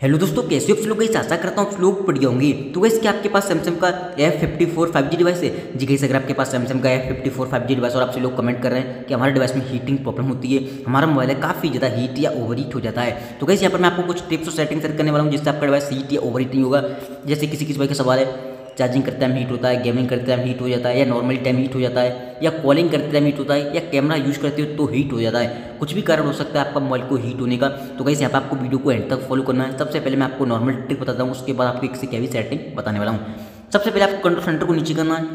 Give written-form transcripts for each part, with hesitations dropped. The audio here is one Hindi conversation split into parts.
हेलो दोस्तों, कैसे हो आप लोग? गाइस आशा करता हूँ आप लोग बढ़िया होंगे। तो गाइस क्या आपके पास सैमसंग का F54 5G डिवाइस है? जी गाइस, अगर आपके पास सैमसंग का F54 5G डिवाइस और आपसे लोग कमेंट कर रहे हैं कि हमारे डिवाइस में हीटिंग प्रॉब्लम होती है, हमारा मोबाइल है काफ़ी ज़्यादा हीट या ओवर हीट हो जाता है, तो गाइस यहाँ पर मैं आपको कुछ टिप्स और सेटिंग सेट करने वाला हूँ जिससे आपका डिवाइस हीट या ओवर हीट नहीं होगा। जैसे किसी किसी भाई का सवाल है, चार्जिंग करते टाइम हीट होता है, गेमिंग करते टाइम हीट हो जाता है, या नॉर्मली टाइम हीट हो जाता है, या कॉलिंग करते टाइम हीट होता है, या कैमरा यूज़ करते हो तो हीट हो जाता है। कुछ भी कारण हो सकता है आपका मोबाइल को हीट होने का। तो गाइस यहाँ पे आपको वीडियो को एंड तक फॉलो करना है। सबसे पहले मैं आपको नॉर्मल ट्रिक बताता हूँ, उसके बाद आपको एक से क्या भी सेटिंग बताने वाला हूँ। सबसे पहले आपको कंट्रोल सेंटर को नीचे करना है।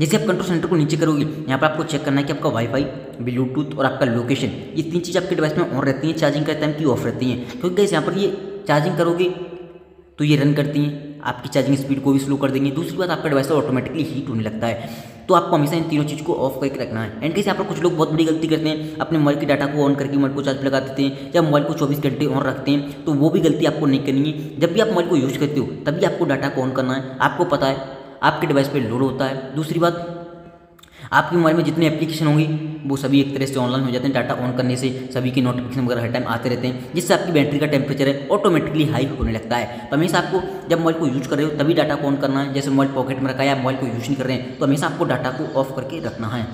जैसे आप कंट्रोल सेंटर को नीचे करोगे, यहाँ पर आपको चेक करना है कि आपका वाईफाई, ब्लूटूथ और आपका लोकेशन, ये तीन चीज़ आपके डिवाइस में ऑन रहती हैं, चार्जिंग करते टाइम की ऑफ रहती हैं। क्योंकि गाइस यहाँ पर ये चार्जिंग करोगे तो ये रन करती हैं, आपकी चार्जिंग स्पीड को भी स्लो कर देंगी। दूसरी बात, आपका डिवाइस ऑटोमेटिकली हीट होने लगता है। तो आपको हमेशा इन तीनों चीज़ को ऑफ करके रखना है। एंड कैसे यहाँ पर कुछ लोग बहुत बड़ी गलती करते हैं, अपने मोबाइल की डाटा को ऑन करके मोबाइल को चार्ज पे लगा देते हैं, या मोबाइल को 24 घंटे ऑन रखते हैं। तो वो भी गलती आपको नहीं करनी है। जब भी आप मोबाइल को यूज़ करते हो तभी आपको डाटा को ऑन करना है। आपको पता है आपके डिवाइस पर लोड होता है। दूसरी बात, आपके मोबाइल में जितने एप्लीकेशन होंगी वो सभी एक तरह से ऑनलाइन हो जाते हैं। डाटा ऑन करने से सभी की नोटिफिकेशन वगैरह हर टाइम आते रहते हैं, जिससे आपकी बैटरी का टेम्परेचर है ऑटोमेटिकली हाई होने लगता है। तो हमेशा आपको जब मोबाइल को यूज कर रहे हो तभी डाटा को ऑन करना है। जैसे मोबाइल पॉकेट में रखा है या मोबाइल को यूज नहीं कर रहे हैं, तो हमेशा आपको डाटा को ऑफ करके रखना है।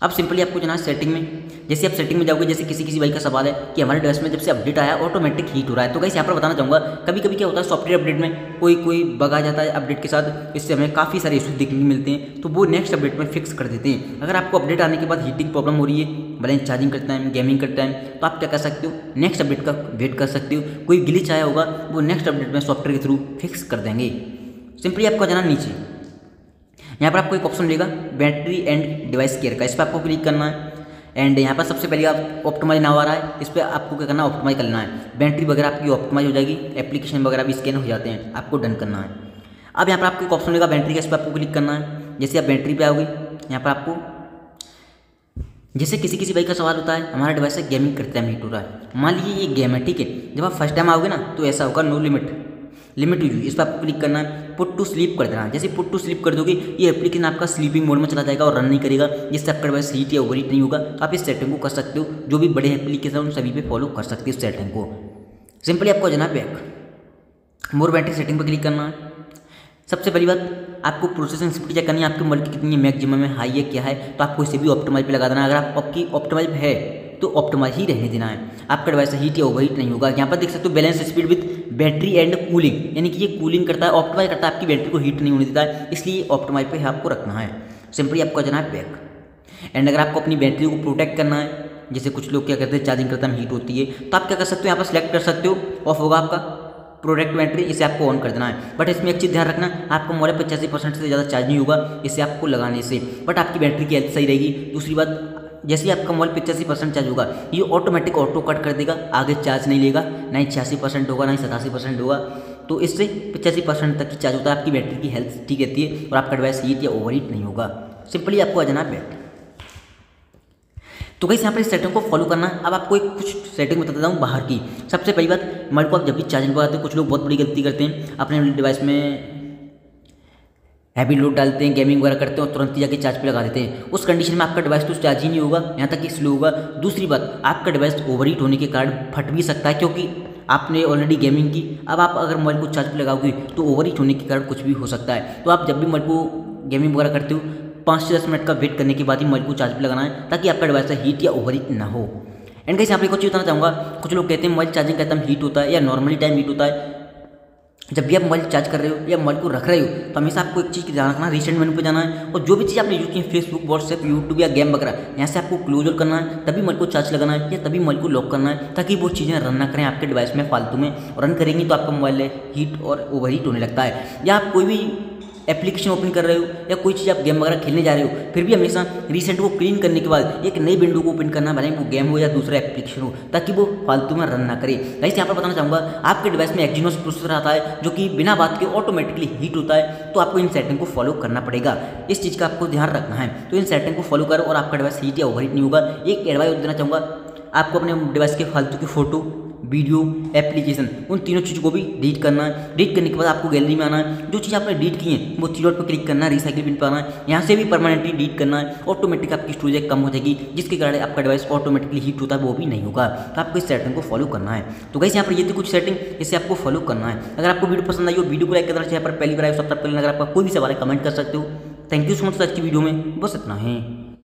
अब सिंपली आपको जाना है सेटिंग में। जैसे आप सेटिंग में जाओगे, जैसे किसी किसी भाई का सवाल है कि हमारे डिवाइस में जब से अपडेट आया ऑटोमेटिक हीट हो रहा है, तो गाइस यहाँ पर बताना चाहूँगा कभी कभी क्या होता है सॉफ्टवेयर अपडेट में कोई बग आ जाता है अपडेट के साथ, इससे हमें काफ़ी सारे इश्यूज देखने को मिलते हैं। तो वो नेक्स्ट अपडेट में फिक्स कर देते हैं। अगर आपको अपडेट आने के बाद हीटिंग प्रॉब्लम हो रही है, भले चार्जिंग करते टाइम, गेमिंग करते टाइम, तो आप क्या कर सकते हो, नेक्स्ट अपडेट का वेट कर सकते हो। कोई ग्लिच आया होगा वो नेक्स्ट अपडेट में सॉफ्टवेयर के थ्रू फिक्स कर देंगे। सिंपली आपको जाना नीचे, यहाँ पर आपको एक ऑप्शन मिलेगा बैटरी एंड डिवाइस केयर का, इस पर आपको क्लिक करना है। एंड यहाँ पर सबसे पहले आप ऑप्टिमाइज नाउ आ रहा है, इस पर आपको क्या करना है, ऑप्टिमाइज करना है। बैटरी वगैरह आपकी ऑप्टिमाइज हो जाएगी, एप्लीकेशन वगैरह भी स्कैन हो जाते हैं, आपको डन करना है। अब यहाँ पर आपको एक ऑप्शन मिलेगा बैटरी का, इस पर आपको क्लिक करना है। जैसे आप बैटरी पे आओगे, यहाँ पर आपको जैसे किसी किसी भाई का सवाल होता है हमारा डिवाइस है गेमिंग करते टाइम हीट हो रहा है, मान लीजिए ये गेम है, ठीक है। जब आप फर्स्ट टाइम आओगे ना तो ऐसा होगा नो लिमिट टू यूज, इस पर आपको क्लिक करना है। पुट टू स्लीप कर देना है। जैसे पुट टू स्लीप कर दोगे ये एप्लीकेशन आपका स्लीपिंग मोड में चला जाएगा और रन नहीं करेगा, जिससे आपका डिवाइस हीट या ओवर हीट नहीं होगा। तो आप इस सेटिंग को कर सकते हो, जो भी बड़े एप्लीकेशन उन सभी पे फॉलो कर सकते हो इस सेटिंग को। सिंपली आपको जाना बैक, मोर बैटरी सेटिंग पर क्लिक करना है। सबसे पहली बात, आपको प्रोसेसिंग स्पीड चेक करनी है, आपके मोबाइल की कितनी मैक्सिमम है, हाई है, क्या है, तो आपको इसे भी ऑप्टिमाइज पे लगा देना है। अगर आपकी ऑप्टिमाइज है तो ऑप्टिमाइज ही रहने देना है, आपका डिवाइस हीट या ओवर हीट नहीं होगा। यहाँ पर देख सकते हो balance speed with battery and cooling, यानी कि ये कूलिंग करता है, ऑप्टिमाइज करता है, आपकी बैटरी को हीट नहीं होने देता है, इसलिए ऑप्टिमाइज पे आपको रखना है। सिंपली आपको जाना है बैक। एंड अगर आपको अपनी बैटरी को प्रोटेक्ट करना है, जैसे कुछ लोग क्या करते हैं चार्जिंग करते टाइम हीट होती है, तो आप क्या कर सकते हो, यहाँ पर सेलेक्ट कर सकते हो, ऑफ होगा आपका प्रोडक्ट बैटरी, इसे आपको ऑन कर देना है। बट इसमें एक चीज़ ध्यान रखना, आपका मोबाइल 85% से ज़्यादा चार्ज नहीं होगा इसे आपको लगाने से, बट आपकी बैटरी की हेल्थ सही रहेगी। दूसरी बात, जैसे ही आपका मोबाइल 85% चार्ज होगा ये ऑटोमेटिक ऑटो कट कर देगा, आगे चार्ज नहीं लेगा, ना ही 86% होगा, ना ही 87% होगा। तो इससे 85% तक की चार्ज होता है, आपकी बैटरी की हेल्थ ठीक रहती है और आपका डिवाइस हीट या ओवर हीट नहीं होगा। सिंपली आपको आ जाना बैक। तो गाइस यहाँ पर इस सेटिंग को फॉलो करना है। अब आपको एक कुछ सेटिंग बता देता हूँ बाहर की। सबसे पहली बात, मोबाइल को आप जब भी चार्जिंग लगाते हो, कुछ लोग बहुत बड़ी गलती करते हैं, अपने डिवाइस में हैवी लोड डालते हैं, गेमिंग वगैरह करते हैं और तुरंत ही जाके चार्ज पे लगा देते हैं। उस कंडीशन में आपका डिवाइस तो चार्ज ही नहीं होगा, यहाँ तक कि स्लो होगा। दूसरी बात, आपका डिवाइस ओवरहीट होने के कारण फट भी सकता है, क्योंकि आपने ऑलरेडी गेमिंग की। अब आप अगर मोबाइल को चार्ज पे लगाओगे तो ओवरहीट होने के कारण कुछ भी हो सकता है। तो आप जब भी मोबाइल को गेमिंग वगैरह करते हो 5 से 10 मिनट का वेट करने के बाद ही मोबाइल को चार्ज पे लगाना है, ताकि आपका डिवाइस हीट या ओवरहीट ना हो। एंड गाइस यहाँ पे एक और चीज़ बताना चाहूँगा, कुछ लोग कहते हैं मोबाइल चार्जिंग करते टाइम हीट होता है या नॉर्मली टाइम हीट होता है। जब भी आप मोबाइल चार्ज कर रहे हो या मोबाइल को रख रहे हो तो हमेशा आपको एक चीज़ की ध्यान रखना, रिसेंट मेनू पे जाना है और जो भी चीज़ आपने यूज की है फेसबुक, व्हाट्सएप, यूट्यूब या गेम वगैरह, यहाँ से आपको क्लोजर करना है, तभी मोबाइल को चार्ज लगाना है या तभी मोबाइल को लॉक करना है, ताकि वो चीज़ें रन ना करें आपके डिवाइस में फालतू में। और रन करेंगी तो आपका मोबाइल हीट और ओवर हीट होने लगता है। या आप कोई भी एप्लीकेशन ओपन कर रहे हो या कोई चीज़ आप गेम वगैरह खेलने जा रहे हो, फिर भी हमेशा रीसेंट को क्लीन करने के बाद एक नई विंडो को ओपन करना, भले वो गेम हो या दूसरा एप्लीकेशन हो, ताकि वो फालतू में रन ना करे। गाइस यहाँ पर बताना चाहूँगा, आपके डिवाइस में एक्जीनोस प्रोसेसर आता है जो कि बिना बात के ऑटोमेटिकली हीट होता है, तो आपको इन सेटिंग को फॉलो करना पड़ेगा। इस चीज़ का आपको ध्यान रखना है, तो इन सेटिंग को फॉलो करो और आपका डिवाइस हीट या ओवर हीट नहीं होगा। एक एडवाइस देना चाहूँगा, आपको अपने डिवाइस के फालतू की फोटो, वीडियो, एप्लीकेशन, उन तीनों चीज़ों को भी डिलीट करना है। डिलीट करने के बाद आपको गैलरी में आना है, जो चीज़ आपने डिलीट की है वो थ्री डॉट पर क्लिक करना है, रिसाइकिल बिन पर आना है, यहाँ से भी परमानेंटली डिलीट करना है। ऑटोमेटिक आपकी स्टोरेज कम हो जाएगी, जिसके कारण आपका डिवाइस ऑटोमेटिकली हीट होता है वो भी नहीं होगा। तो आपको इस सेटिंग को फॉलो करना है। तो गाइस यहाँ पर ये थी कुछ सेटिंग, इसे आपको फॉलो करना है। अगर आपको वीडियो पसंद आई हो, वीडियो को लाइक करना चाहिए, पर पहली बार आए सब्सक्राइब कर लेना। अगर आपका कोई भी सवाल है कमेंट कर सकते हो। Thank you so much. आज की वीडियो में बस इतना है।